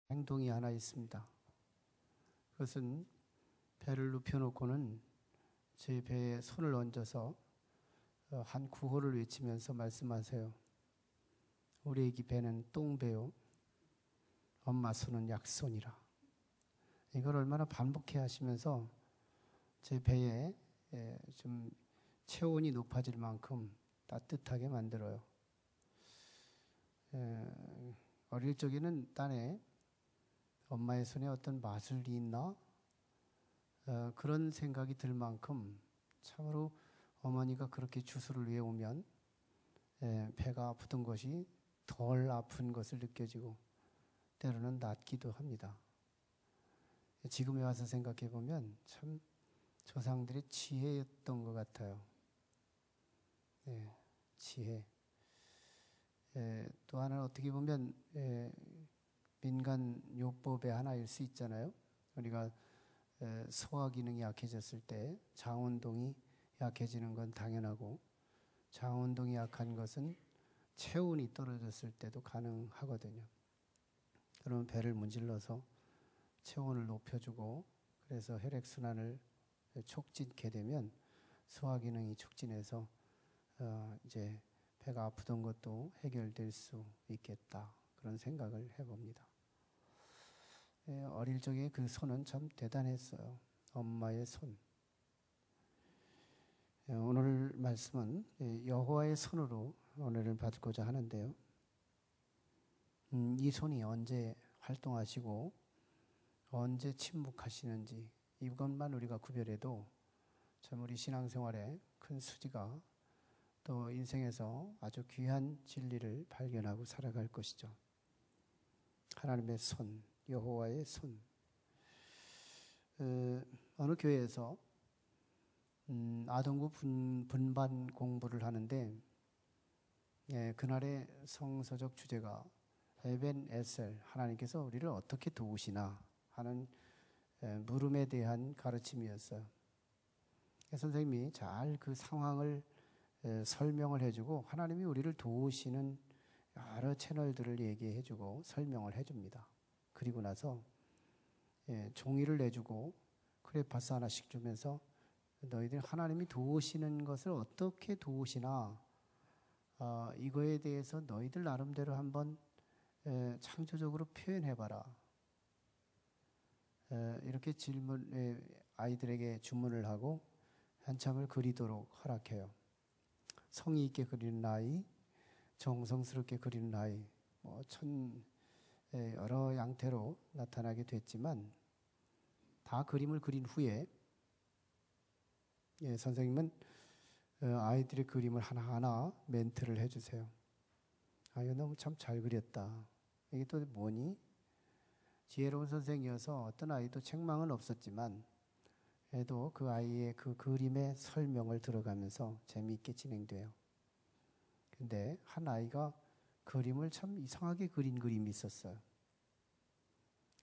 행동이 하나 있습니다. 그것은 배를 눕혀놓고는 제 배에 손을 얹어서 한 구호를 외치면서 말씀하세요. 우리 애기 배는 똥배요. 엄마 손은 약손이라. 이걸 얼마나 반복해 하시면서 제 배에 좀 체온이 높아질 만큼 따뜻하게 만들어요. 어릴 적에는 딴에 엄마의 손에 어떤 마술이 있나? 그런 생각이 들 만큼 참으로 어머니가 그렇게 주술을 외우면 배가 아프던 것이 덜 아픈 것을 느껴지고 때로는 낫기도 합니다. 지금에 와서 생각해 보면 참 조상들의 지혜였던 것 같아요. 지혜. 또 하나는 어떻게 보면 민간 요법의 하나일 수 있잖아요. 우리가 소화 기능이 약해졌을 때 장운동이 약해지는 건 당연하고 장운동이 약한 것은 체온이 떨어졌을 때도 가능하거든요. 그러면 배를 문질러서 체온을 높여주고 그래서 혈액순환을 촉진케 되면 소화 기능이 촉진해서 이제 배가 아프던 것도 해결될 수 있겠다. 그런 생각을 해봅니다. 어릴 적에 그 손은 참 대단했어요. 엄마의 손. 오늘 말씀은 여호와의 손으로 오늘을 받고자 하는데요. 이 손이 언제 활동하시고 언제 침묵하시는지 이것만 우리가 구별해도 참 우리 신앙생활에 큰 수지가 또 인생에서 아주 귀한 진리를 발견하고 살아갈 것이죠. 하나님의 손, 여호와의 손. 어느 교회에서 아동부 분반 공부를 하는데 그날의 성서적 주제가 에벤 에셀, 하나님께서 우리를 어떻게 도우시나 하는 물음에 대한 가르침이었어요. 선생님이 잘 그 상황을 설명을 해주고 하나님이 우리를 도우시는 여러 채널들을 얘기해주고 설명을 해줍니다. 그리고 나서 종이를 내주고 크레파스 하나씩 주면서 너희들 하나님이 도우시는 것을 어떻게 도우시나 이거에 대해서 너희들 나름대로 한번 창조적으로 표현해봐라. 이렇게 아이들에게 주문을 하고 한참을 그리도록 허락해요. 성의 있게 그리는 아이, 정성스럽게 그리는 아이, 여러 양태로 나타나게 됐지만 다 그림을 그린 후에 선생님은 아이들의 그림을 하나하나 멘트를 해주세요. 이거 너무 참 잘 그렸다. 이게 또 뭐니? 지혜로운 선생이어서 어떤 아이도 책망은 없었지만 해도 그 아이의 그 그림의 설명을 들어가면서 재미있게 진행돼요. 근데 한 아이가 그림을 참 이상하게 그린 그림이 있었어요.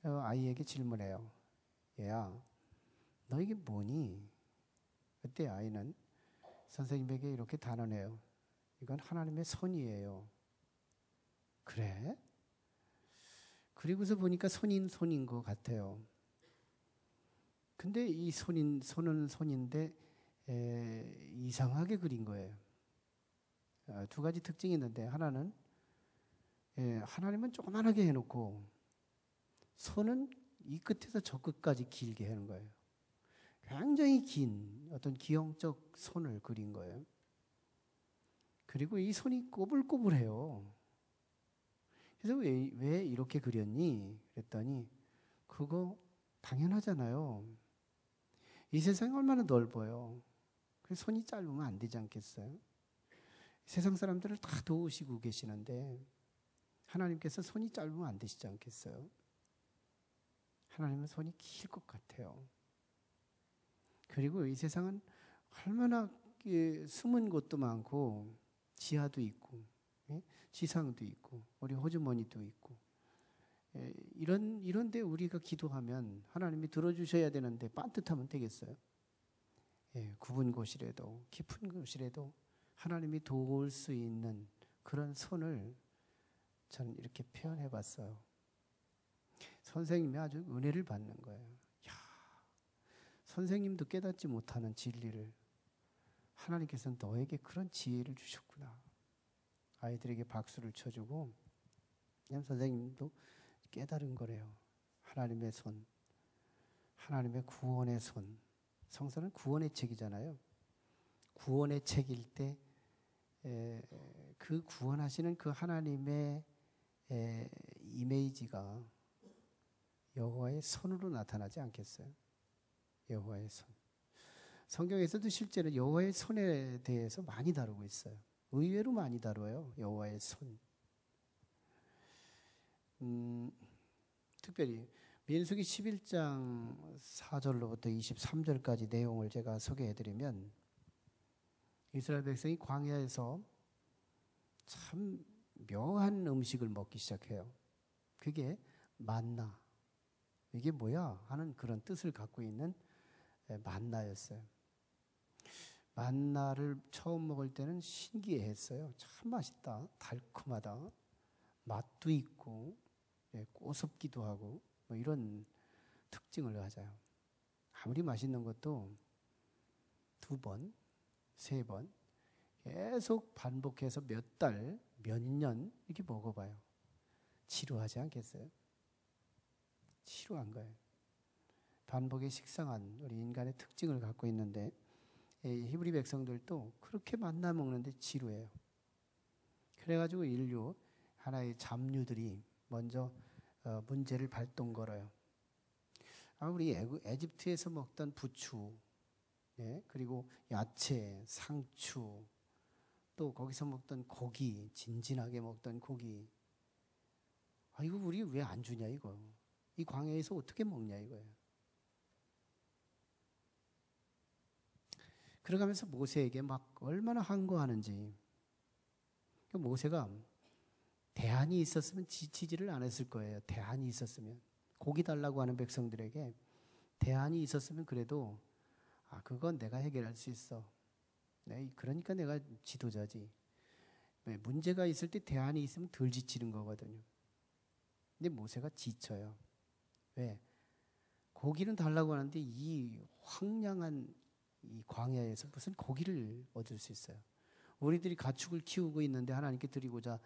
아이에게 질문해요. 얘야, 너 이게 뭐니? 그때 아이는 선생님에게 이렇게 단언해요. 이건 하나님의 손이에요. 그래? 그리고서 보니까 손인 것 같아요. 근데 이 손은 손인데 이상하게 그린 거예요. 두 가지 특징이 있는데 하나는 하나님은 조그만하게 해놓고 손은 이 끝에서 저 끝까지 길게 하는 거예요. 굉장히 긴 어떤 기형적 손을 그린 거예요. 그리고 이 손이 꼬불꼬불해요. 그래서 왜 이렇게 그렸니? 그랬더니 그거 당연하잖아요. 이 세상이 얼마나 넓어요. 그래서 손이 짧으면 안 되지 않겠어요? 세상 사람들을 다 도우시고 계시는데 하나님께서 손이 짧으면 안 되시지 않겠어요? 하나님은 손이 길 것 같아요. 그리고 이 세상은 얼마나 숨은 곳도 많고 지하도 있고 지상도 있고 우리 호주머니도 있고 이런데 우리가 기도하면 하나님이 들어주셔야 되는데 빤듯하면 되겠어요? 굽은 곳이라도 깊은 곳이라도 하나님이 도울 수 있는 그런 손을 저는 이렇게 표현해 봤어요. 선생님이 아주 은혜를 받는 거예요. 야, 선생님도 깨닫지 못하는 진리를 하나님께서는 너에게 그런 지혜를 주셨구나. 아이들에게 박수를 쳐주고, 그냥 선생님도 깨달은 거래요. 하나님의 손, 하나님의 구원의 손. 성서는 구원의 책이잖아요. 구원의 책일 때 그 구원하시는 그 하나님의 이미지가 여호와의 손으로 나타나지 않겠어요? 여호와의 손. 성경에서도 실제로 여호와의 손에 대해서 많이 다루고 있어요. 의외로 많이 다뤄요. 여호와의 손. 특별히 민수기 11장 4절로부터 23절까지 내용을 제가 소개해드리면, 이스라엘 백성이 광야에서 참 묘한 음식을 먹기 시작해요. 그게 만나. 이게 뭐야? 하는 그런 뜻을 갖고 있는 만나였어요. 만나를 처음 먹을 때는 신기했어요. 참 맛있다. 달콤하다. 맛도 있고 꼬숩기도 하고 뭐 이런 특징을 가져요. 아무리 맛있는 것도 2번, 3번 계속 반복해서 몇 달, 몇 년 이렇게 먹어봐요. 지루하지 않겠어요? 지루한 거예요. 반복에 식상한 우리 인간의 특징을 갖고 있는데, 히브리 백성들도 그렇게 만나 먹는데 지루해요. 그래가지고 인류 하나의 잡류들이 먼저 문제를 발동 걸어요. 우리 에집트에서 먹던 부추, 그리고 야채, 상추, 또 거기서 먹던 고기, 진진하게 먹던 고기. 이거 우리 왜 안 주냐 이거. 이 광야에서 어떻게 먹냐 이거예요. 그러가면서 모세에게 막 얼마나 항거하는지. 모세가 대안이 있었으면 지치지를 않았을 거예요. 대안이 있었으면. 고기 달라고 하는 백성들에게 대안이 있었으면 그래도 그건 내가 해결할 수 있어. 그러니까 내가 지도자지. 문제가 있을 때 대안이 있으면 덜 지치는 거거든요. 근데 모세가 지쳐요. 왜? 고기는 달라고 하는데 이 황량한 이 광야에서 무슨 고기를 얻을 수 있어요? 우리들이 가축을 키우고 있는데 하나님께 드리고자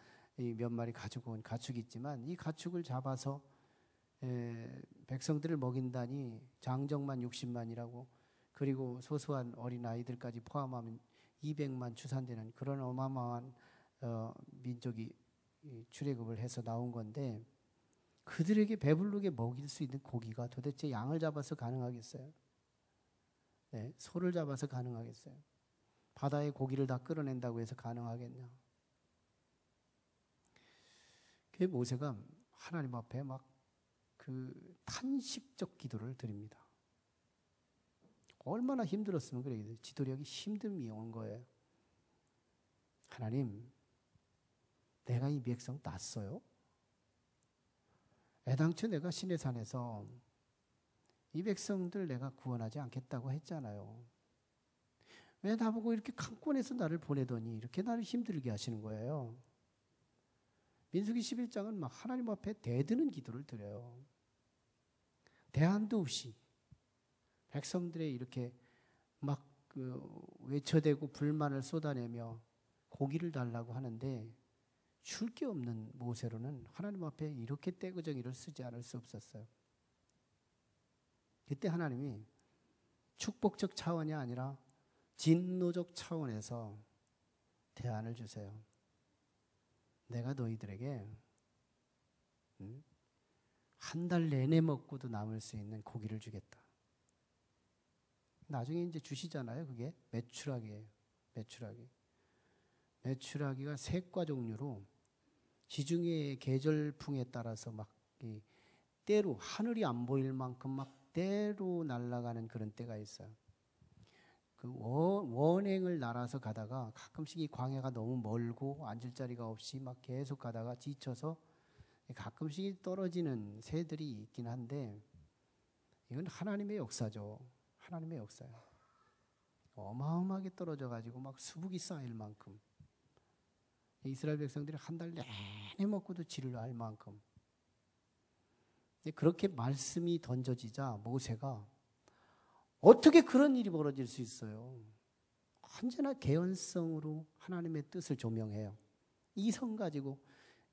몇 마리 가지고 온 가축이 있지만, 이 가축을 잡아서 백성들을 먹인다니 장정만 60만이라고, 그리고 소소한 어린 아이들까지 포함하면 200만 추산되는 그런 어마어마한 민족이 출애굽을 해서 나온 건데, 그들에게 배부르게 먹일 수 있는 고기가 도대체 양을 잡아서 가능하겠어요? 소를 잡아서 가능하겠어요? 바다의 고기를 다 끌어낸다고 해서 가능하겠냐? 그 모세가 하나님 앞에 막 그 탄식적 기도를 드립니다. 얼마나 힘들었으면 그래. 지도력이 힘듦이 온 거예요. 하나님, 내가 이 백성 땄어요? 애당초 내가 시내산에서 이 백성들 내가 구원하지 않겠다고 했잖아요. 왜 나보고 이렇게 강권해서 나를 보내더니 이렇게 나를 힘들게 하시는 거예요. 민수기 11장은 막 하나님 앞에 대드는 기도를 드려요. 대안도 없이 백성들의 이렇게 막 외쳐대고 불만을 쏟아내며 고기를 달라고 하는데, 줄 게 없는 모세로는 하나님 앞에 이렇게 떼구정이를 쓰지 않을 수 없었어요. 그때 하나님이 축복적 차원이 아니라 진노적 차원에서 대안을 주세요. 내가 너희들에게 한 달 내내 먹고도 남을 수 있는 고기를 주겠다. 나중에 이제 주시잖아요. 그게 메추라기예요. 메추라기가 색과 종류로 지중해의 계절풍에 따라서 막 때로 하늘이 안 보일 만큼 막 때로 날아가는 그런 때가 있어요. 그 원행을 날아서 가다가 가끔씩 이 광야가 너무 멀고 앉을 자리가 없이 막 계속 가다가 지쳐서 가끔씩 떨어지는 새들이 있긴 한데, 이건 하나님의 역사죠. 하나님의 역사예요. 어마어마하게 떨어져 가지고 막 수북이 쌓일 만큼, 이스라엘 백성들이 한 달 내내 먹고도 지를 알 만큼 그렇게 말씀이 던져지자 모세가 어떻게 그런 일이 벌어질 수 있어요? 언제나 개연성으로 하나님의 뜻을 조명해요. 이성 가지고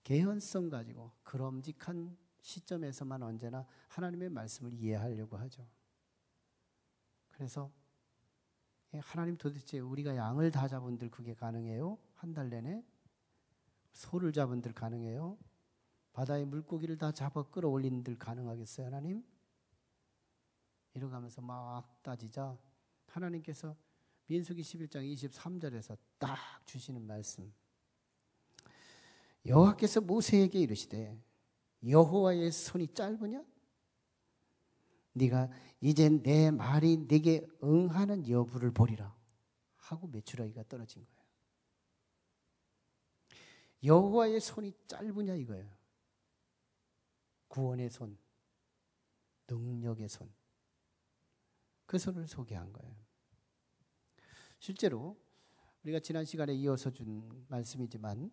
개연성 가지고 그럼직한 시점에서만 언제나 하나님의 말씀을 이해하려고 하죠. 그래서 하나님 도대체 우리가 양을 다 잡은들 그게 가능해요? 한 달 내내? 소를 잡은들 가능해요? 바다의 물고기를 다 잡아 끌어올린들 가능하겠어요, 하나님? 이러가면서 막 따지자 하나님께서 민수기 11장 23절에서 딱 주시는 말씀. 여호와께서 모세에게 이르시되 여호와의 손이 짧으냐? 네가 이제 내 말이 네게 응하는 여부를 보리라 하고 메추라기가 떨어진 거예요. 여호와의 손이 짧으냐 이거예요. 구원의 손, 능력의 손, 그 손을 소개한 거예요. 실제로 우리가 지난 시간에 이어서 준 말씀이지만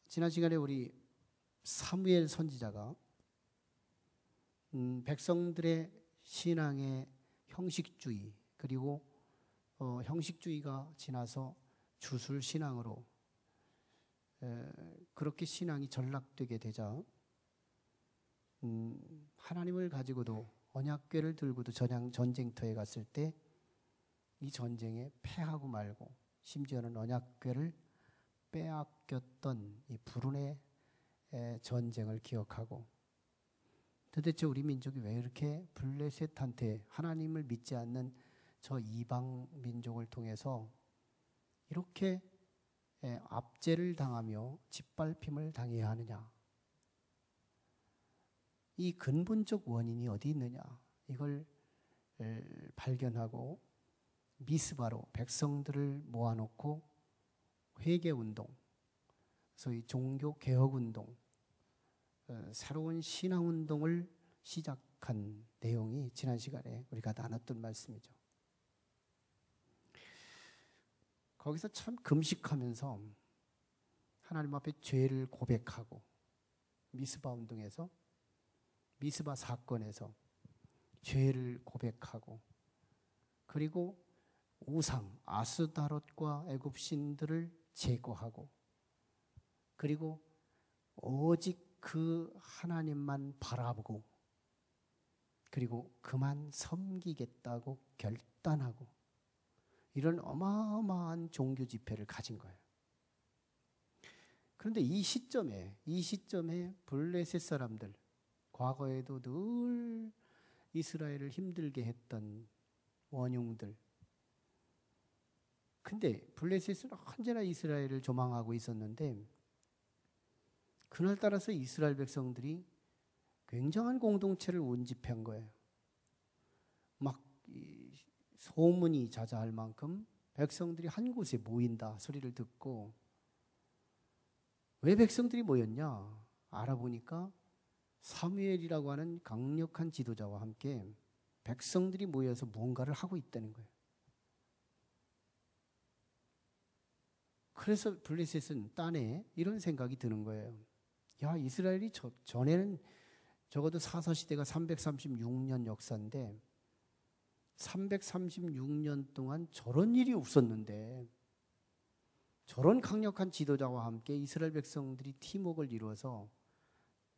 지난 시간에 우리 사무엘 선지자가 백성들의 신앙의 형식주의 그리고 형식주의가 지나서 주술신앙으로 그렇게 신앙이 전락되게 되자 하나님을 가지고도 언약궤를 들고도 전쟁터에 갔을 때 이 전쟁에 패하고 말고 심지어는 언약궤를 빼앗겼던 이 불운의 전쟁을 기억하고 도대체 우리 민족이 왜 이렇게 블레셋한테 하나님을 믿지 않는 저 이방 민족을 통해서 이렇게 압제를 당하며 짓밟힘을 당해야 하느냐. 이 근본적 원인이 어디 있느냐. 이걸 발견하고 미스바로 백성들을 모아놓고 회개운동, 소위 종교개혁운동, 새로운 신앙운동을 시작한 내용이 지난 시간에 우리가 나눴던 말씀이죠. 거기서 참 금식하면서 하나님 앞에 죄를 고백하고 미스바 운동에서 미스바 사건에서 죄를 고백하고 그리고 우상 아스다롯과 애굽 신들을 제거하고 그리고 오직 그 하나님만 바라보고 그리고 그만 섬기겠다고 결단하고 이런 어마어마한 종교 집회를 가진 거예요. 그런데 이 시점에 블레셋 사람들 과거에도 늘 이스라엘을 힘들게 했던 원흉들 근데 블레셋은 언제나 이스라엘을 조망하고 있었는데 그날따라서 이스라엘 백성들이 굉장한 공동체를 운집한 거예요. 막 소문이 자자할 만큼 백성들이 한 곳에 모인다 소리를 듣고 왜 백성들이 모였냐 알아보니까 사무엘이라고 하는 강력한 지도자와 함께 백성들이 모여서 무언가를 하고 있다는 거예요. 그래서 블레셋은 딴에 이런 생각이 드는 거예요. 야, 이스라엘이 전에는 적어도 사사시대가 336년 역사인데 336년 동안 저런 일이 없었는데 저런 강력한 지도자와 함께 이스라엘 백성들이 팀워크를 이루어서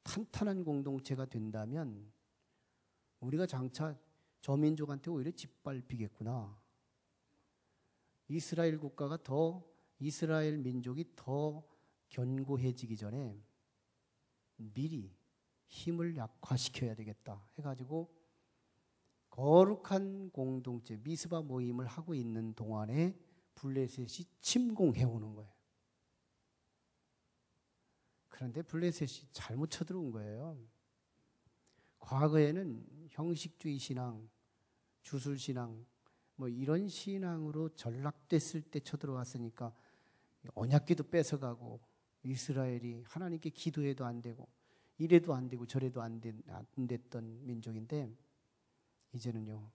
탄탄한 공동체가 된다면 우리가 장차 저 민족한테 오히려 짓밟히겠구나. 이스라엘 국가가 이스라엘 민족이 더 견고해지기 전에 미리 힘을 약화시켜야 되겠다 해가지고 거룩한 공동체 미스바 모임을 하고 있는 동안에 블레셋이 침공해오는 거예요. 그런데 블레셋이 잘못 쳐들어온 거예요. 과거에는 형식주의 신앙, 주술신앙 뭐 이런 신앙으로 전락됐을 때 쳐들어왔으니까 언약궤도 뺏어가고 이스라엘이 하나님께 기도해도 안 되고 이래도 안 되고 저래도 안 됐던 민족인데 이제는요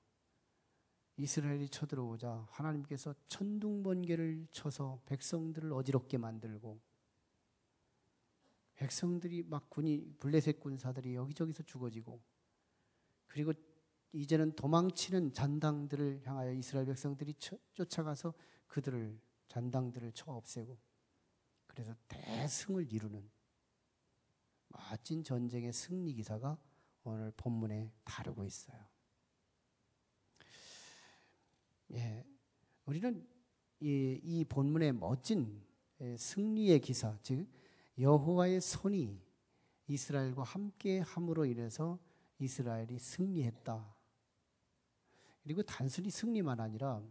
이스라엘이 쳐들어오자 하나님께서 천둥번개를 쳐서 백성들을 어지럽게 만들고 백성들이 막 블레셋 군사들이 여기저기서 죽어지고, 그리고 이제는 도망치는 잔당들을 향하여 이스라엘 백성들이 쫓아가서 그들을 잔당들을 쳐 없애고, 그래서 대승을 이루는 멋진 전쟁의 승리 기사가 오늘 본문에 다루고 있어요. 예, 우리는 이 본문의 멋진 승리의 기사, 즉 여호와의 손이 이스라엘과 함께 함으로 인해서 이스라엘이 승리했다. 그리고 단순히 승리만 아니라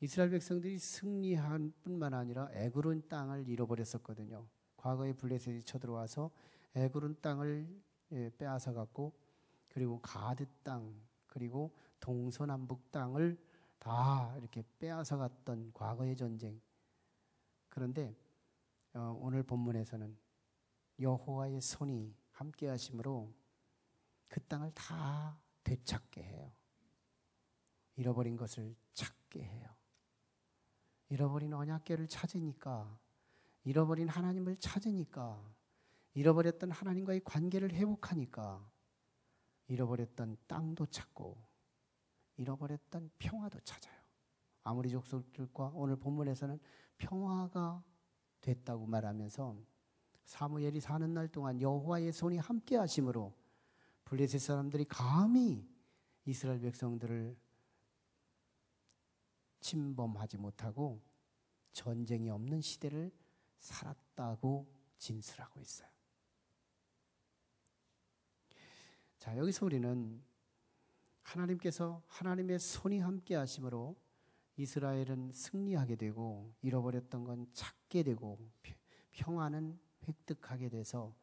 이스라엘 백성들이 승리한 뿐만 아니라 에그론 땅을 잃어버렸었거든요. 과거에 블레셋이 쳐들어와서 에그론 땅을 빼앗아 갔고, 그리고 가드 땅, 그리고 동서남북 땅을 다 이렇게 빼앗아 갔던 과거의 전쟁. 그런데 오늘 본문에서는 여호와의 손이 함께 하심으로 그 땅을 다 되찾게 해요. 잃어버린 것을 찾게 해요. 잃어버린 언약궤를 찾으니까, 잃어버린 하나님을 찾으니까, 잃어버렸던 하나님과의 관계를 회복하니까 잃어버렸던 땅도 찾고 잃어버렸던 평화도 찾아요. 아모리 족속들과 오늘 본문에서는 평화가 됐다고 말하면서 사무엘이 사는 날 동안 여호와의 손이 함께 하심으로 블레셋 사람들이 감히 이스라엘 백성들을 침범하지 못하고 전쟁이 없는 시대를 살았다고 진술하고 있어요. 자, 여기서 우리는 하나님께서 하나님의 손이 함께 하심으로 이스라엘은 승리하게 되고 잃어버렸던 건 찾게 되고 평화는 획득하게 돼서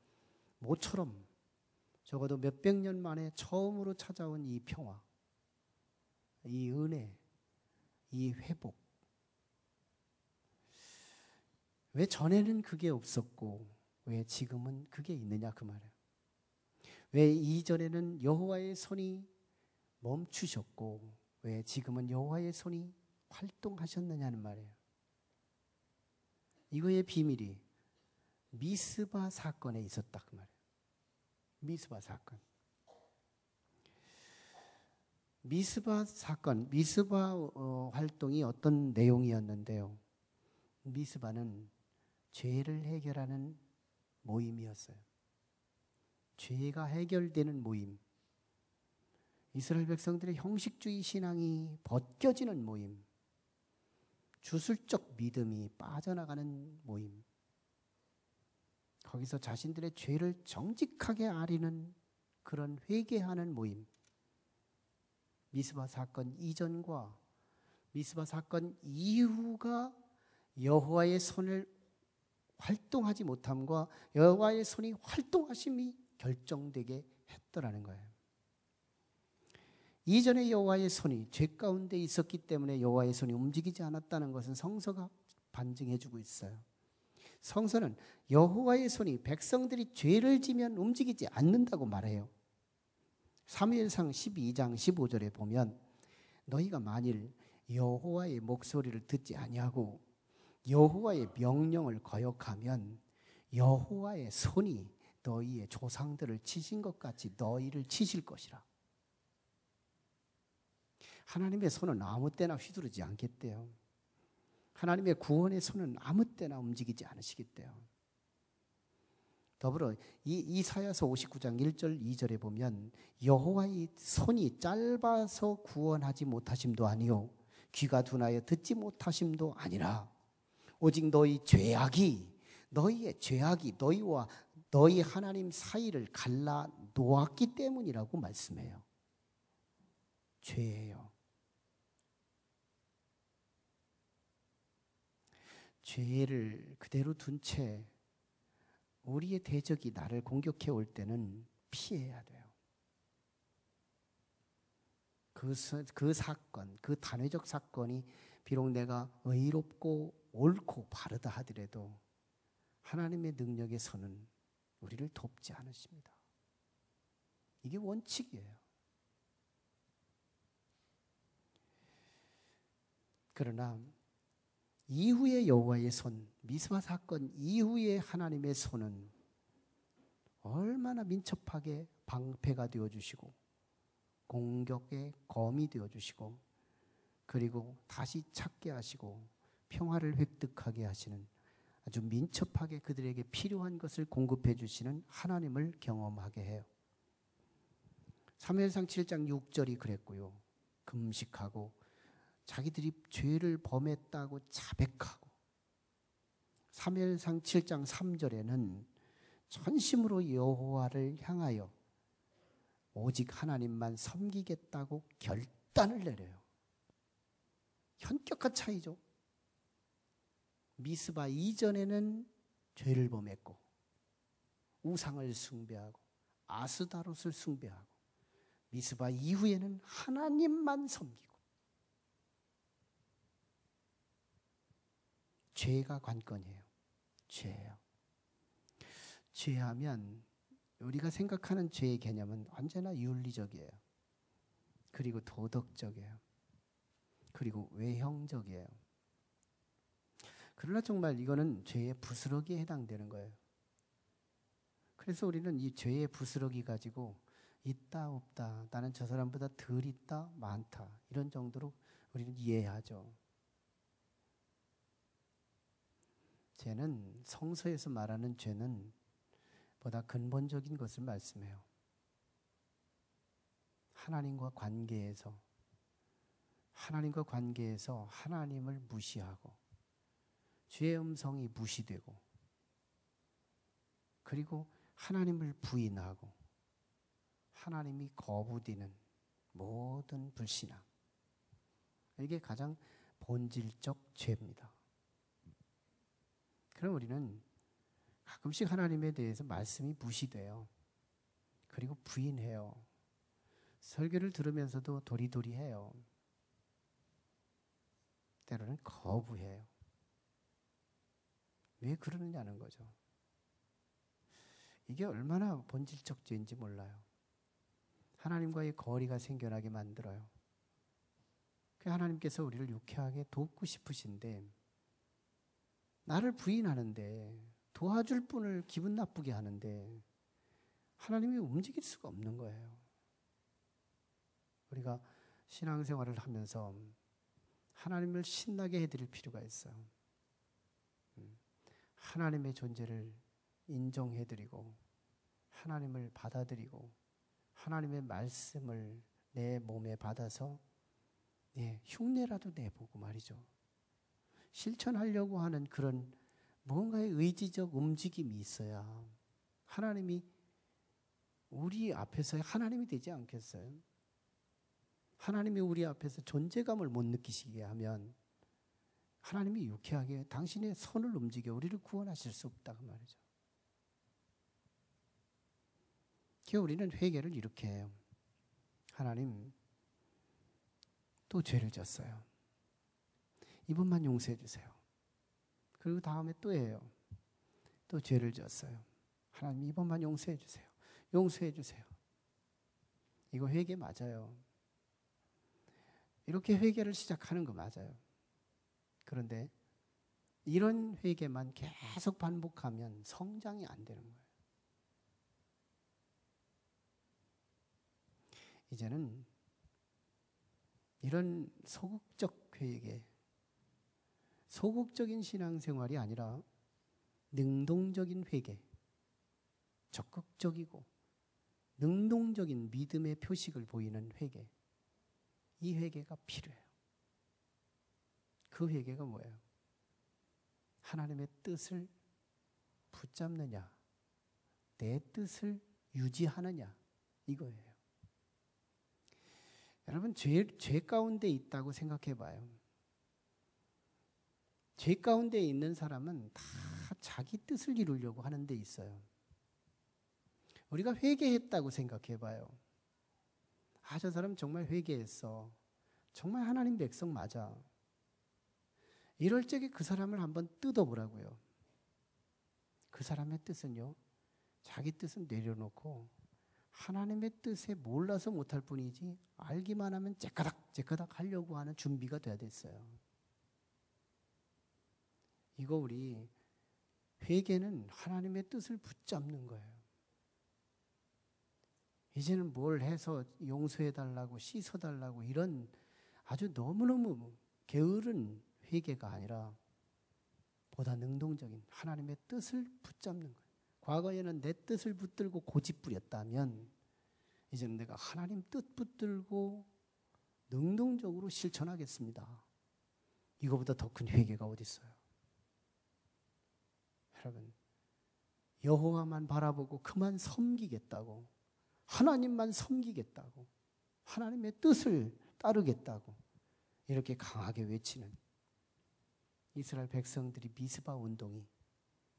모처럼 적어도 몇백 년 만에 처음으로 찾아온 이 평화, 이 은혜, 이 회복. 왜 전에는 그게 없었고 왜 지금은 그게 있느냐 그 말이에요. 왜 이전에는 여호와의 손이 멈추셨고 왜 지금은 여호와의 손이 활동하셨느냐는 말이에요. 이거의 비밀이 미스바 사건에 있었다 그 말이에요. 미스바 사건. 미스바 사건, 미스바 활동이 어떤 내용이었는데요. 미스바는 죄를 해결하는 모임이었어요. 죄가 해결되는 모임. 이스라엘 백성들의 형식주의 신앙이 벗겨지는 모임. 주술적 믿음이 빠져나가는 모임. 거기서 자신들의 죄를 정직하게 아리는 그런 회개하는 모임. 미스바 사건 이전과 미스바 사건 이후가 여호와의 손을 활동하지 못함과 여호와의 손이 활동하심이 결정되게 했더라는 거예요. 이전에 여호와의 손이 죄 가운데 있었기 때문에 여호와의 손이 움직이지 않았다는 것은 성서가 반증해주고 있어요. 성서는 여호와의 손이 백성들이 죄를 지면 움직이지 않는다고 말해요. 사무엘상 12장 15절에 보면 너희가 만일 여호와의 목소리를 듣지 아니하고 여호와의 명령을 거역하면 여호와의 손이 너희의 조상들을 치신 것 같이 너희를 치실 것이라. 하나님의 손은 아무 때나 휘두르지 않겠대요. 하나님의 구원의 손은 아무 때나 움직이지 않으시겠대요. 더불어 이사야서 59장 1절 2절에 보면 여호와의 손이 짧아서 구원하지 못하심도 아니요 귀가 둔하여 듣지 못하심도 아니라 오직 너희의 죄악이 너희와 너희 하나님 사이를 갈라 놓았기 때문이라고 말씀해요. 죄예요. 죄를 그대로 둔 채 우리의 대적이 나를 공격해 올 때는 피해야 돼요. 그 사건, 그 단회적 사건이 비록 내가 의롭고 옳고 바르다 하더라도 하나님의 능력의 손은 우리를 돕지 않으십니다. 이게 원칙이에요. 그러나 이후의 여호와의 손, 미스바 사건 이후의 하나님의 손은 얼마나 민첩하게 방패가 되어주시고 공격의 검이 되어주시고 그리고 다시 찾게 하시고 평화를 획득하게 하시는 아주 민첩하게 그들에게 필요한 것을 공급해 주시는 하나님을 경험하게 해요. 사무엘상 7장 6절이 그랬고요. 금식하고 자기들이 죄를 범했다고 자백하고 사무엘상 7장 3절에는 전심으로 여호와를 향하여 오직 하나님만 섬기겠다고 결단을 내려요. 현격한 차이죠. 미스바 이전에는 죄를 범했고 우상을 숭배하고 아스다롯을 숭배하고 미스바 이후에는 하나님만 섬기고 죄가 관건이에요. 죄예요. 죄하면 우리가 생각하는 죄의 개념은 언제나 윤리적이에요. 그리고 도덕적이에요. 그리고 외형적이에요. 그러나 정말 이거는 죄의 부스러기에 해당되는 거예요. 그래서 우리는 이 죄의 부스러기 가지고 있다 없다, 나는 저 사람보다 덜 있다 많다 이런 정도로 우리는 이해하죠. 죄는 성서에서 말하는 죄는 보다 근본적인 것을 말씀해요. 하나님과 관계에서 하나님을 무시하고 죄의 음성이 무시되고 그리고 하나님을 부인하고 하나님이 거부되는 모든 불신앙, 이게 가장 본질적 죄입니다. 그럼 우리는 가끔씩 하나님에 대해서 말씀이 무시돼요. 그리고 부인해요. 설교를 들으면서도 도리도리해요. 때로는 거부해요. 왜 그러느냐는 거죠. 이게 얼마나 본질적 죄인지 몰라요. 하나님과의 거리가 생겨나게 만들어요. 하나님께서 우리를 유쾌하게 돕고 싶으신데 나를 부인하는데 도와줄 분을 기분 나쁘게 하는데 하나님이 움직일 수가 없는 거예요. 우리가 신앙생활을 하면서 하나님을 신나게 해드릴 필요가 있어요. 하나님의 존재를 인정해드리고 하나님을 받아들이고 하나님의 말씀을 내 몸에 받아서 흉내라도 내보고 말이죠. 실천하려고 하는 그런 뭔가의 의지적 움직임이 있어야 하나님이 우리 앞에서 하나님이 되지 않겠어요? 하나님이 우리 앞에서 존재감을 못 느끼시게 하면 하나님이 유쾌하게 당신의 손을 움직여 우리를 구원하실 수 없다 그 말이죠. 그래서 우리는 회개를 이렇게 해요. 하나님, 또 죄를 졌어요. 이번만 용서해 주세요. 그리고 다음에 또 해요. 또 죄를 졌어요. 하나님, 이번만 용서해 주세요. 용서해 주세요. 이거 회개 맞아요. 이렇게 회개를 시작하는 거 맞아요. 그런데 이런 회개만 계속 반복하면 성장이 안 되는 거예요. 이제는 이런 소극적 회개, 소극적인 신앙생활이 아니라 능동적인 회개, 적극적이고 능동적인 믿음의 표식을 보이는 회개, 이 회개가 필요해요. 그 회개가 뭐예요? 하나님의 뜻을 붙잡느냐, 내 뜻을 유지하느냐, 이거예요. 여러분, 죄 가운데 있다고 생각해 봐요. 죄 가운데 있는 사람은 다 자기 뜻을 이루려고 하는 데 있어요. 우리가 회개했다고 생각해 봐요. 아, 저 사람 정말 회개했어. 정말 하나님 백성 맞아. 이럴 적에 그 사람을 한번 뜯어보라고요. 그 사람의 뜻은요, 자기 뜻은 내려놓고 하나님의 뜻에 몰라서 못할 뿐이지 알기만 하면 째까닥 하려고 하는 준비가 돼야 됐어요. 이거 우리 회개는 하나님의 뜻을 붙잡는 거예요. 이제는 뭘 해서 용서해달라고 씻어달라고 이런 아주 너무너무 게으른 회개가 아니라 보다 능동적인 하나님의 뜻을 붙잡는 거예요. 과거에는 내 뜻을 붙들고 고집부렸다면 이제는 내가 하나님 뜻 붙들고 능동적으로 실천하겠습니다. 이거보다 더 큰 회개가 어디 있어요? 여러분, 여호와만 바라보고 그만 섬기겠다고, 하나님만 섬기겠다고, 하나님의 뜻을 따르겠다고 이렇게 강하게 외치는 이스라엘 백성들이 미스바 운동이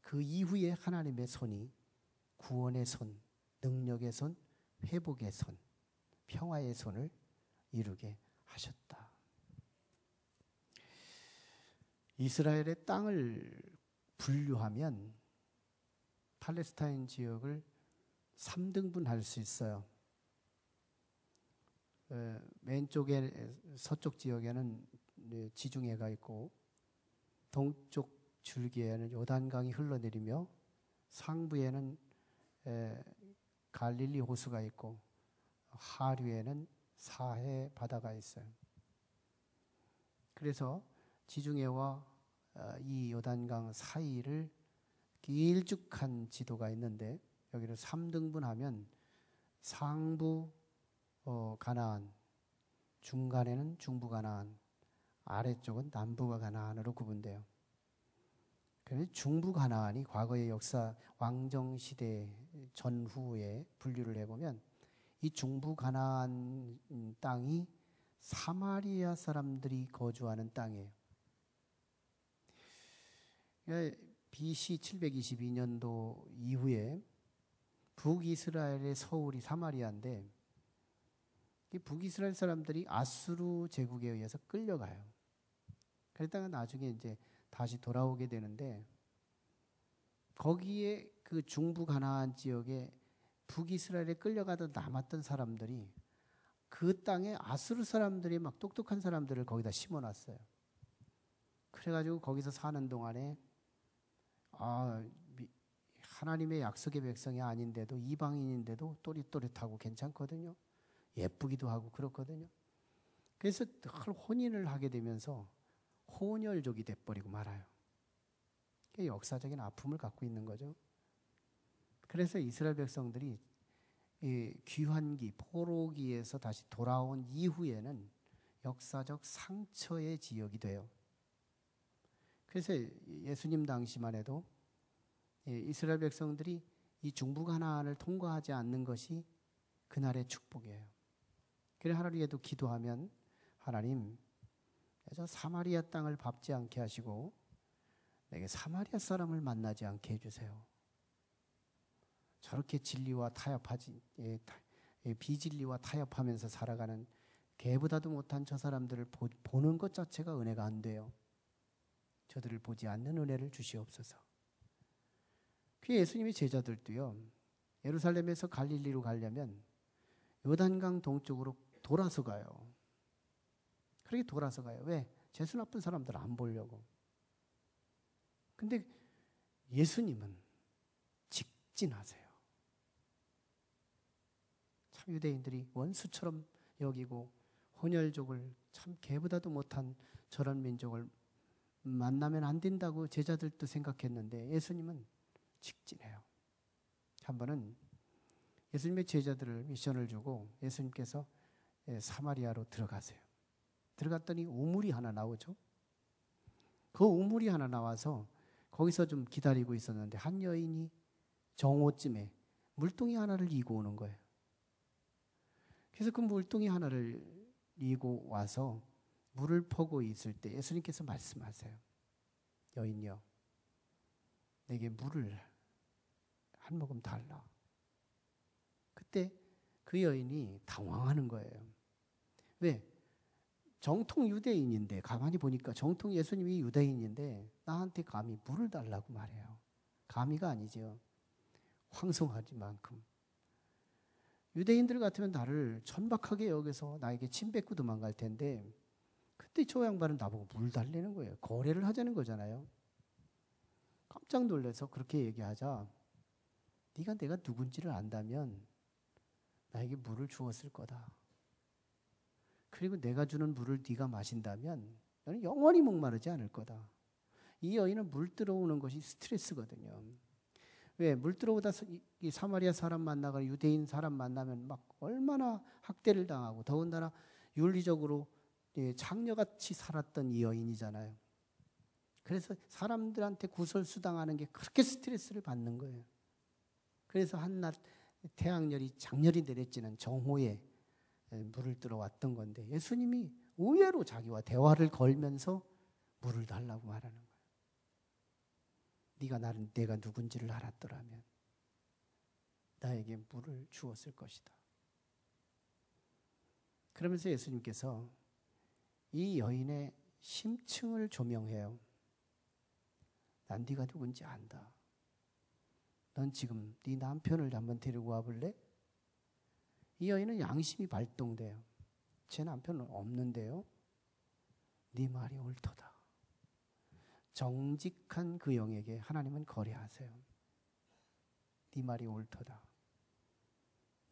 그 이후에 하나님의 손이 구원의 손, 능력의 손, 회복의 손, 평화의 손을 이루게 하셨다. 이스라엘의 땅을 분류하면 팔레스타인 지역을 3등분할 수 있어요. 왼쪽에 서쪽 지역에는 지중해가 있고 동쪽 줄기에는 요단강이 흘러내리며 상부에는 갈릴리 호수가 있고 하류에는 사해 바다가 있어요. 그래서 지중해와 이 요단강 사이를 길쭉한 지도가 있는데 여기를 3등분하면 상부 가나안, 중간에는 중부 가나안, 아래쪽은 남부 가나안으로 구분돼요. 그래서 중부 가나안이 과거의 역사 왕정 시대 전후에 분류를 해보면 이 중부 가나안 땅이 사마리아 사람들이 거주하는 땅이에요. BC 722년도 이후에 북이스라엘의 서울이 사마리아인데 이 북이스라엘 사람들이 아수르 제국에 의해서 끌려가요. 그러다가 나중에 이제 다시 돌아오게 되는데 거기에 그 중부 가나안 지역에 북이스라엘에 끌려가다 남았던 사람들이 그 땅에 아수르 사람들이 막 똑똑한 사람들을 거기다 심어놨어요. 그래가지고 거기서 사는 동안에 하나님의 약속의 백성이 아닌데도 이방인인데도 또릿또릿하고 괜찮거든요. 예쁘기도 하고 그렇거든요. 그래서 늘 혼인을 하게 되면서 혼혈족이 돼버리고 말아요. 그게 역사적인 아픔을 갖고 있는 거죠. 그래서 이스라엘 백성들이 이 귀환기, 포로기에서 다시 돌아온 이후에는 역사적 상처의 지역이 돼요. 그래서 예수님 당시만 해도 이스라엘 백성들이 이 중부 가나안을 통과하지 않는 것이 그날의 축복이에요. 그래 하루에도 기도하면 하나님, 저 사마리아 땅을 밟지 않게 하시고 내게 사마리아 사람을 만나지 않게 해주세요. 저렇게 진리와 타협하지, 비진리와 타협하면서 살아가는 개보다도 못한 저 사람들을 보는 것 자체가 은혜가 안 돼요. 저들을 보지 않는 은혜를 주시옵소서. 그 예수님의 제자들도요, 예루살렘에서 갈릴리로 가려면 요단강 동쪽으로 돌아서 가요. 그렇게 돌아서 가요. 왜? 재수 나쁜 사람들 안 보려고. 근데 예수님은 직진하세요. 참 유대인들이 원수처럼 여기고 혼혈족을 참 개보다도 못한 저런 민족을 만나면 안 된다고 제자들도 생각했는데 예수님은 직진해요. 한 번은 예수님의 제자들을 미션을 주고 예수님께서 사마리아로 들어가세요. 들어갔더니 우물이 하나 나오죠. 그 우물이 하나 나와서 거기서 좀 기다리고 있었는데 한 여인이 정오쯤에 물동이 하나를 이고 오는 거예요. 그래서 그 물동이 하나를 이고 와서 물을 퍼고 있을 때 예수님께서 말씀하세요. 여인이여, 내게 물을 한 모금 달라. 그때 그 여인이 당황하는 거예요. 왜? 정통 유대인인데, 가만히 보니까 정통 예수님이 유대인인데 나한테 감히 물을 달라고 말해요. 감히가 아니죠. 황송하지만큼. 유대인들 같으면 나를 천박하게 여기서 나에게 침 뱉고 도망갈 텐데 그때 저 양반은 나보고 물 달라는 거예요. 거래를 하자는 거잖아요. 깜짝 놀라서 그렇게 얘기하자 네가 내가 누군지를 안다면 나 나에게 물을 주었을 거다. 그리고 내가 주는 물을 네가 마신다면 너는 영원히 목마르지 않을 거다. 이 여인은 물 들어오는 것이 스트레스거든요. 왜? 물 들어오다 이 사마리아 사람 만나거나 유대인 사람 만나면 막 얼마나 학대를 당하고 더군다나 윤리적으로 장녀같이 살았던 이 여인이잖아요. 그래서 사람들한테 구설수당하는 게 그렇게 스트레스를 받는 거예요. 그래서 한낮 태양열이 장렬히 내렸지는 정오에 물을 들어왔던 건데 예수님이 의외로 자기와 대화를 걸면서 물을 달라고 말하는 거예요. 내가 누군지를 알았더라면 나에게 물을 주었을 것이다. 그러면서 예수님께서 이 여인의 심층을 조명해요. 난 네가 누군지 안다. 넌 지금 네 남편을 한번 데리고 와볼래? 이 여인은 양심이 발동돼요. 제 남편은 없는데요. 네 말이 옳도다. 정직한 그 영에게 하나님은 거래하세요. 네 말이 옳도다.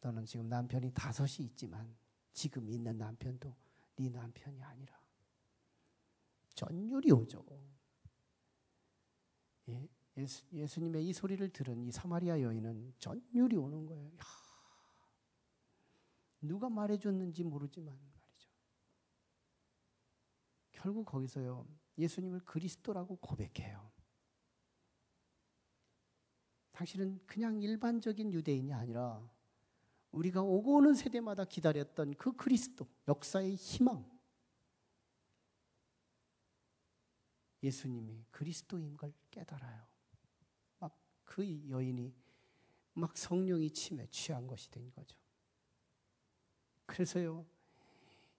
너는 지금 남편이 5이 있지만 지금 있는 남편도 네 남편이 아니라. 전율이 오죠. 예수님의 이 소리를 들은 이 사마리아 여인은 전율이 오는 거예요. 누가 말해줬는지 모르지만 말이죠. 결국 거기서요. 예수님을 그리스도라고 고백해요. 당신은 그냥 일반적인 유대인이 아니라 우리가 오고 오는 세대마다 기다렸던 그 그리스도, 역사의 희망. 예수님이 그리스도인 걸 깨달아요. 막 그 여인이 막 성령이 침에 취한 것이 된 거죠. 그래서요,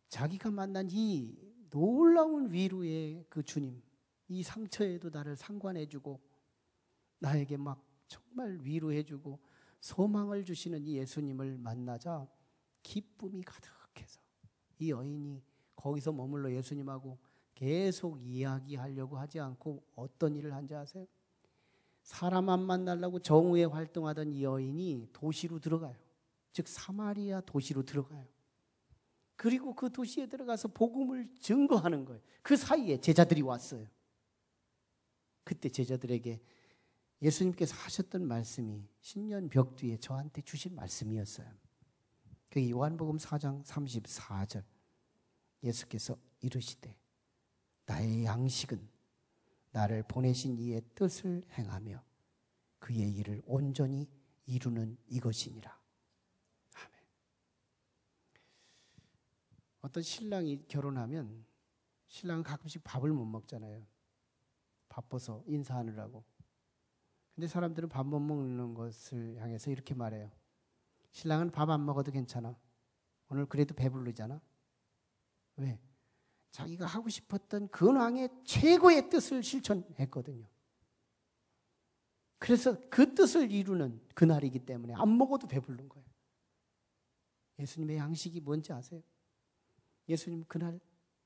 자기가 만난 이 놀라운 위로의 그 주님, 이 상처에도 나를 상관해주고 나에게 막 정말 위로해주고 소망을 주시는 이 예수님을 만나자 기쁨이 가득해서 이 여인이 거기서 머물러 예수님하고 계속 이야기하려고 하지 않고 어떤 일을 한지 아세요? 사람 안 만나려고 정오에 활동하던 이 여인이 도시로 들어가요. 즉 사마리아 도시로 들어가요. 그리고 그 도시에 들어가서 복음을 증거하는 거예요. 그 사이에 제자들이 왔어요. 그때 제자들에게 예수님께서 하셨던 말씀이 신년 벽 뒤에 저한테 주신 말씀이었어요. 그 요한복음 4장 34절 예수께서 이르시되 나의 양식은 나를 보내신 이의 뜻을 행하며 그의 일을 온전히 이루는 이것이니라. 아멘. 어떤 신랑이 결혼하면 신랑은 가끔씩 밥을 못 먹잖아요. 바빠서 인사하느라고. 근데 사람들은 밥 못 먹는 것을 향해서 이렇게 말해요. 신랑은 밥 안 먹어도 괜찮아. 오늘 그래도 배부르잖아. 왜? 자기가 하고 싶었던 근왕의 최고의 뜻을 실천했거든요. 그래서 그 뜻을 이루는 그날이기 때문에 안 먹어도 배부른 거예요. 예수님의 양식이 뭔지 아세요? 예수님 그날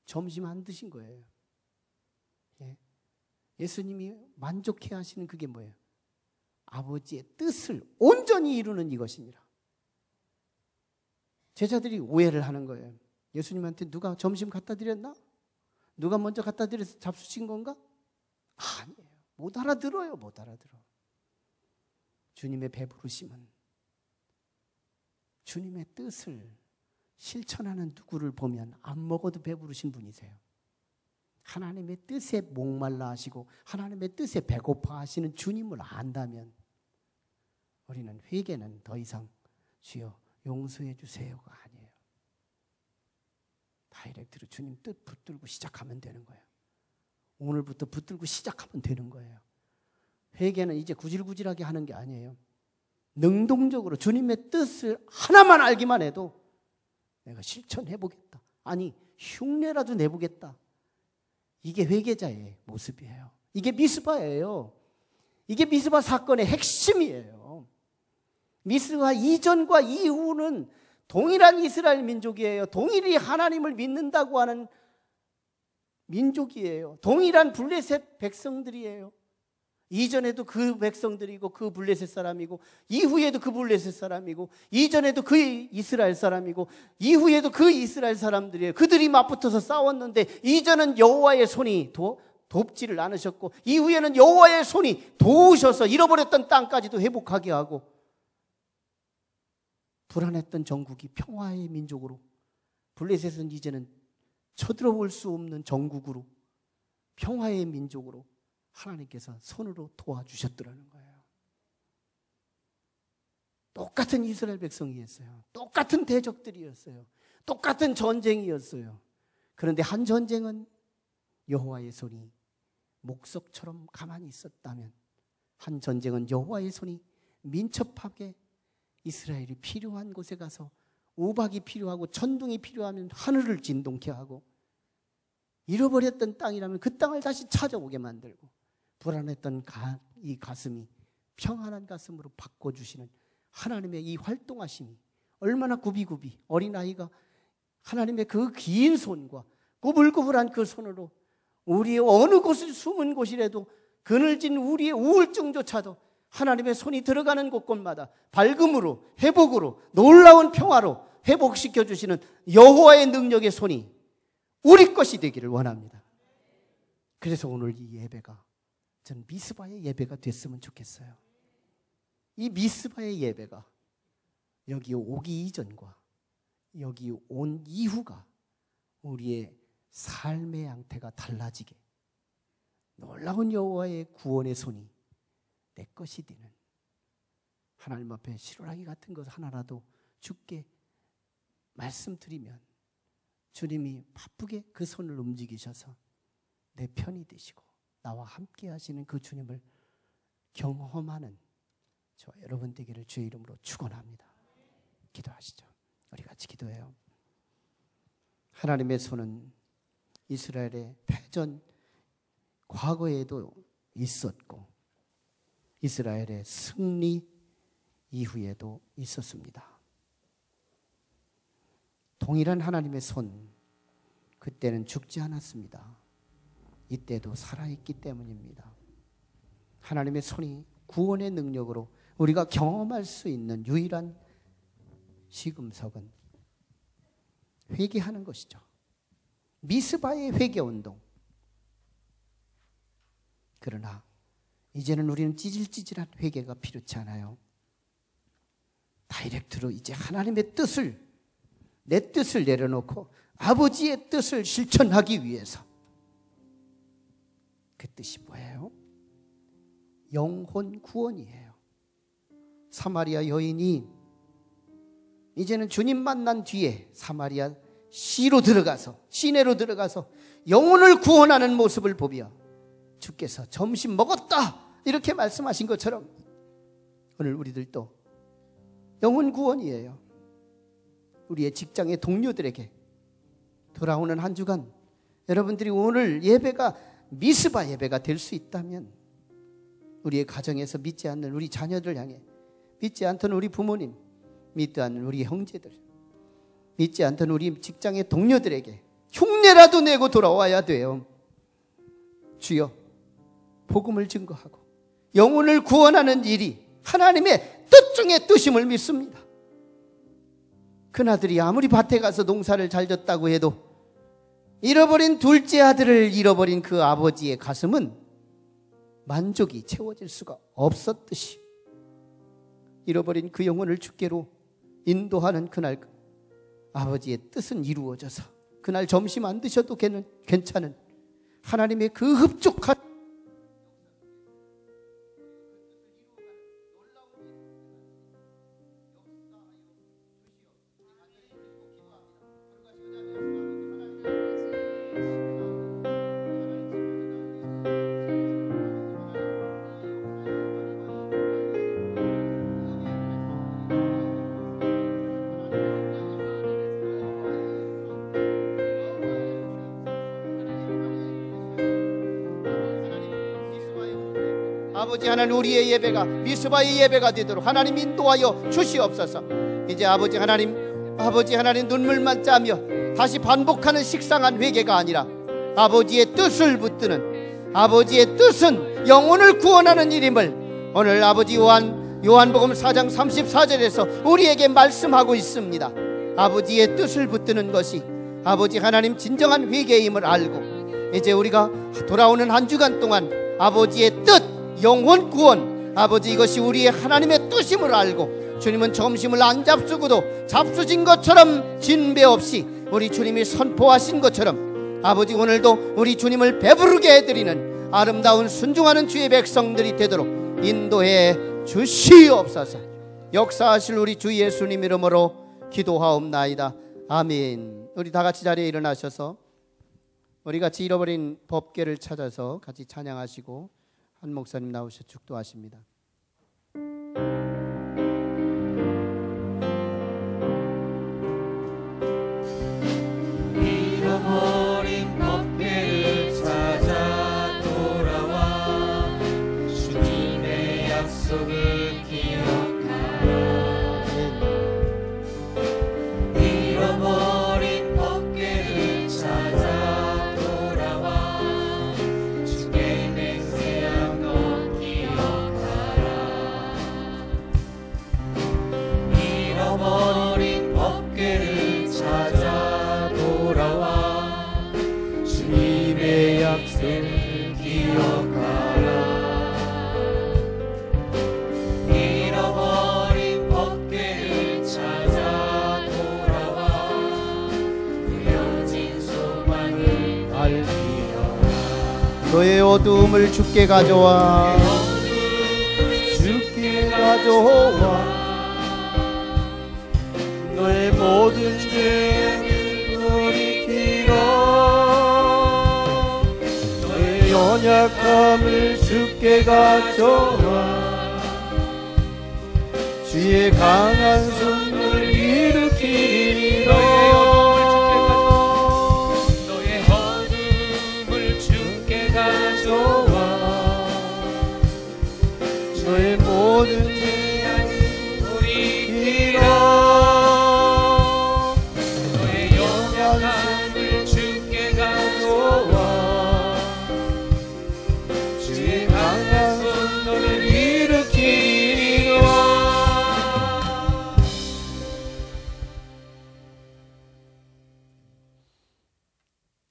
점심 안 드신 거예요. 예수님이 만족해 하시는 그게 뭐예요? 아버지의 뜻을 온전히 이루는 이것이니라. 제자들이 오해를 하는 거예요. 예수님한테 누가 점심 갖다 드렸나? 누가 먼저 갖다 드려서 잡수신 건가? 아니에요. 못 알아들어요. 못 알아들어. 주님의 배부르심은 주님의 뜻을 실천하는 누구를 보면 안 먹어도 배부르신 분이세요. 하나님의 뜻에 목말라 하시고 하나님의 뜻에 배고파 하시는 주님을 안다면 우리는 회개는 더 이상 주여 용서해 주세요가 아니에요. 다이렉트로 주님 뜻 붙들고 시작하면 되는 거예요. 오늘부터 붙들고 시작하면 되는 거예요. 회개는 이제 구질구질하게 하는 게 아니에요. 능동적으로 주님의 뜻을 하나만 알기만 해도 내가 실천해보겠다. 아니 흉내라도 내보겠다. 이게 회개자의 모습이에요. 이게 미스바예요. 이게 미스바 사건의 핵심이에요. 미스바 이전과 이후는 동일한 이스라엘 민족이에요. 동일히 하나님을 믿는다고 하는 민족이에요. 동일한 블레셋 백성들이에요. 이전에도 그 백성들이고 그 블레셋 사람이고 이후에도 그 블레셋 사람이고 이전에도 그 이스라엘 사람이고 이후에도 그 이스라엘 사람들이에요. 그들이 맞붙어서 싸웠는데 이전은 여호와의 손이 돕지를 않으셨고 이후에는 여호와의 손이 도우셔서 잃어버렸던 땅까지도 회복하게 하고 불안했던 전국이 평화의 민족으로, 블레셋은 이제는 쳐들어올 수 없는 전국으로, 평화의 민족으로 하나님께서 손으로 도와주셨더라는 거예요. 똑같은 이스라엘 백성이었어요. 똑같은 대적들이었어요. 똑같은 전쟁이었어요. 그런데 한 전쟁은 여호와의 손이 목석처럼 가만히 있었다면, 한 전쟁은 여호와의 손이 민첩하게 이스라엘이 필요한 곳에 가서 우박이 필요하고 천둥이 필요하면 하늘을 진동케 하고, 잃어버렸던 땅이라면 그 땅을 다시 찾아오게 만들고, 불안했던 이 가슴이 평안한 가슴으로 바꿔주시는 하나님의 이 활동하심이 얼마나 구비구비, 어린아이가 하나님의 그 긴 손과 꾸불꾸불한 그 손으로 우리의 어느 곳을 숨은 곳이라도 그늘진 우리의 우울증조차도 하나님의 손이 들어가는 곳곳마다 밝음으로, 회복으로, 놀라운 평화로 회복시켜주시는 여호와의 능력의 손이 우리 것이 되기를 원합니다. 그래서 오늘 이 예배가 전 미스바의 예배가 됐으면 좋겠어요. 이 미스바의 예배가 여기 오기 이전과 여기 온 이후가 우리의 삶의 양태가 달라지게, 놀라운 여호와의 구원의 손이 내 것이 되는, 하나님 앞에 실오라기 같은 것 하나라도 주께 말씀드리면 주님이 바쁘게 그 손을 움직이셔서 내 편이 되시고 나와 함께 하시는 그 주님을 경험하는 저 여러분 되기를 주의 이름으로 축원합니다. 기도하시죠. 우리 같이 기도해요. 하나님의 손은 이스라엘의 패전 과거에도 있었고 이스라엘의 승리 이후에도 있었습니다. 동일한 하나님의 손, 그때는 죽지 않았습니다. 이때도 살아있기 때문입니다. 하나님의 손이 구원의 능력으로 우리가 경험할 수 있는 유일한 시금석은 회개하는 것이죠. 미스바의 회개운동. 그러나 이제는 우리는 찌질찌질한 회개가 필요치 않아요. 다이렉트로 이제 하나님의 뜻을, 내 뜻을 내려놓고 아버지의 뜻을 실천하기 위해서. 그 뜻이 뭐예요? 영혼 구원이에요. 사마리아 여인이 이제는 주님 만난 뒤에 사마리아 시내로 들어가서 영혼을 구원하는 모습을 보며 주께서 점심 먹었다 이렇게 말씀하신 것처럼 오늘 우리들도 영혼 구원이에요. 우리의 직장의 동료들에게 돌아오는 한 주간 여러분들이 오늘 예배가 미스바 예배가 될 수 있다면, 우리의 가정에서 믿지 않는 우리 자녀들 향해, 믿지 않던 우리 부모님, 믿지 않는 우리 형제들, 믿지 않던 우리 직장의 동료들에게 흉내라도 내고 돌아와야 돼요. 주여, 복음을 증거하고 영혼을 구원하는 일이 하나님의 뜻 중에 뜻임을 믿습니다. 그나들이 아무리 밭에 가서 농사를 잘 졌다고 해도 잃어버린 둘째 아들을 잃어버린 그 아버지의 가슴은 만족이 채워질 수가 없었듯이 잃어버린 그 영혼을 주께로 인도하는 그날 아버지의 뜻은 이루어져서 그날 점심 안 드셔도 괜찮은 하나님의 그 흡족한 아버지 하나님, 우리의 예배가 미스바의 예배가 되도록 하나님 인도하여 주시옵소서. 이제 아버지 하나님 눈물만 짜며 다시 반복하는 식상한 회개가 아니라 아버지의 뜻을 붙드는, 아버지의 뜻은 영혼을 구원하는 일임을 오늘 아버지 요한복음 4장 34절에서 우리에게 말씀하고 있습니다. 아버지의 뜻을 붙드는 것이 아버지 하나님 진정한 회개임을 알고 이제 우리가 돌아오는 한 주간 동안 아버지의 뜻, 영혼 구원, 아버지 이것이 우리의 하나님의 뜻임을 알고 주님은 점심을 안 잡수고도 잡수신 것처럼 진배 없이 우리 주님이 선포하신 것처럼 아버지 오늘도 우리 주님을 배부르게 해드리는 아름다운 순종하는 주의 백성들이 되도록 인도해 주시옵소서. 역사하실 우리 주 예수님 이름으로 기도하옵나이다. 아멘. 우리 다 같이 자리에 일어나셔서 우리 같이 잃어버린 법궤를 찾아서 같이 찬양하시고 한 목사님 나오셔 축도하십니다. 잃어버린 법궤를 찾아 돌아와 주님의 약속을 기억하라. 잃어버린 법궤를 찾아 돌아와 주께 맹세한 것 기억하라. 잃어버린 법궤를 찾아 돌아와 주님의 약속을 기억하라. 잃어버린 법궤를 찾아 돌아와 흐려진 소망을 알리라. 너의 어두움을 주께 가져와 주께 가져와 너의 모든 죄를 돌이키라. 너의 연약함을 주께 가져와 주의 강한 손을 일으키리라. 너의 어둠을 주께 가져와 너의 모든 죄를 돌이키라.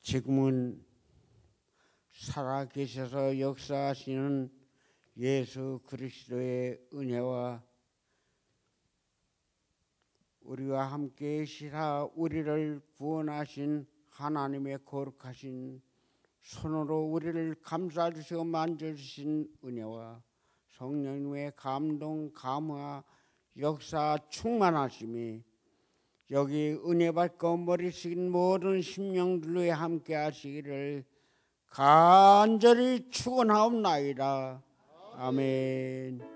지금은 살아계셔서 역사하시는 예수 그리스도의 은혜와 우리와 함께 계시사 우리를 구원하신 하나님의 거룩하신 손으로 우리를 감싸주시고 만져주신 은혜와 성령님의 감동, 감화, 역사 충만하심이 여기 은혜 받고 머리 숙인 모든 심령들로 함께 하시기를 간절히 축원하옵나이다. 아멘.